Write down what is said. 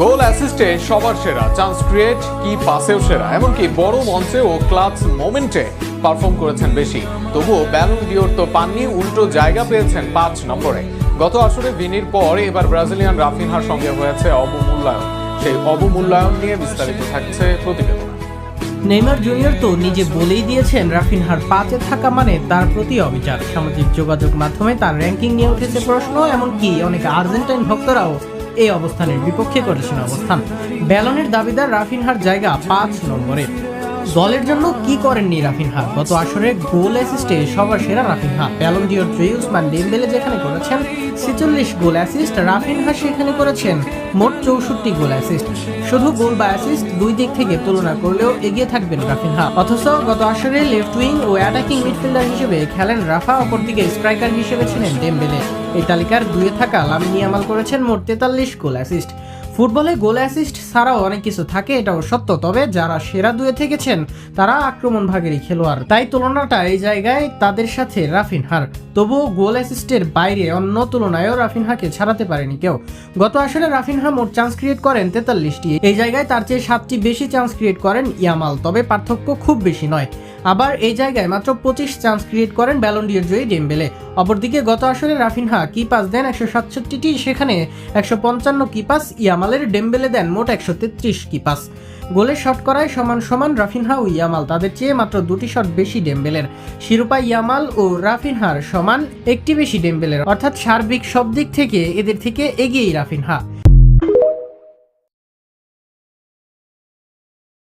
গোল অ্যাসিস্টে সবার সেরা, chance create কি পাসেও সেরা, এমনকি বড় মঞ্চে ও ক্লাচ মোমেন্টে পারফর্ম করেছেন বেশি। তবুও ব্যালন ডিওর তো পাননি, উল্টো জায়গা পেয়েছেন 5 নম্বরে। গত আসরে ভিনির পর এবার ব্রাজিলিয়ান রাফিনহার সঙ্গে হয়েছে অবমূল্যায়ন। সেই অবমূল্যায়ন নিয়ে বিস্তারিত থাকছে প্রতিবেদন। নেইমার জুনিয়র তো নিজে বলেই দিয়েছেন রাফিনহার 5-এ থাকা মানে তার প্রতি অবিচার। সামাজিক যোগাযোগ মাধ্যমে তার র্যাঙ্কিং নিয়ে উঠেছে প্রশ্ন, এমনকি অনেক আর্জেন্টাইন ভক্তরাও এই অবস্থানের বিপক্ষে করেছেন অবস্থান। ব্যালনের দাবিদার রাফিনহার জায়গা 5 নম্বরে। দলের জন্য কি করেননি রাফিনহা? গত আসরে গোল অ্যাসিস্টে সবার সেরা রাফিনহা। ব্যালন ডিওর জয়ী উসমান ডেমবেলে যেখানে করেছেন 46 গোল অ্যাসিস্ট, রাফিনহা সেখানে করেছেন মোট 64 গোল অ্যাসিস্ট। শুধু গোল বা অ্যাসিস্ট দুই দিক থেকে তুলনা করলেও এগিয়ে থাকবেন রাফিনহা। অথচ গত আসরে লেফট উইং ও অ্যাটাকিং মিডফিল্ডার হিসেবে খেলেন রাফা, অপরদিকে স্ট্রাইকার হিসেবে ছিলেন ডেমবেলে। এই তালিকার 2-এ থাকা লামিন ইয়ামাল করেছেন মোট 43 গোল অ্যাসিস্ট। ফুটবলে গোল অ্যাসিস্ট ছাড়াও অনেক কিছু থাকে, এটাও সত্য। তবে যারা সেরা 2-এ থেকেছেন তারা আক্রমণ ভাগেরই খেলোয়াড়, তাই তুলনাটা এই জায়গায় তাদের সাথে রাফিনহার। তবুও গোল অ্যাসিস্টের বাইরে অন্য তুলনায়ও রাফিনহাকে ছাড়াতে পারেনি কেউ। গত আসরে রাফিনহা মোট চান্স ক্রিয়েট করেন 43টি। এই জায়গায় তার চেয়ে 7টি বেশি চান্স ক্রিয়েট করেন ইয়ামাল, তবে পার্থক্য খুব বেশি নয়। আবার এই জায়গায় মাত্র 25 চান্স ক্রিয়েট করেন ব্যালন ডিওর জয়ী ডেমবেলে। অপরদিকে গত আসরে রাফিনহা কি পাস দেন 167টি, সেখানে 155 কি পাস ইয়ামালের, ডেমবেলে দেন মোট 133 কি পাস। গোলের শট করায় সমান সমান রাফিনহা ও ইয়ামাল, তাদের চেয়ে মাত্র 2টি শট বেশি ডেমবেলের। শিরোপা ইয়ামাল ও রাফিনহার সমান, একটি বেশি ডেমবেলের, অর্থাৎ সার্বিক সব দিক থেকে এদের থেকে এগিয়েই রাফিনহা।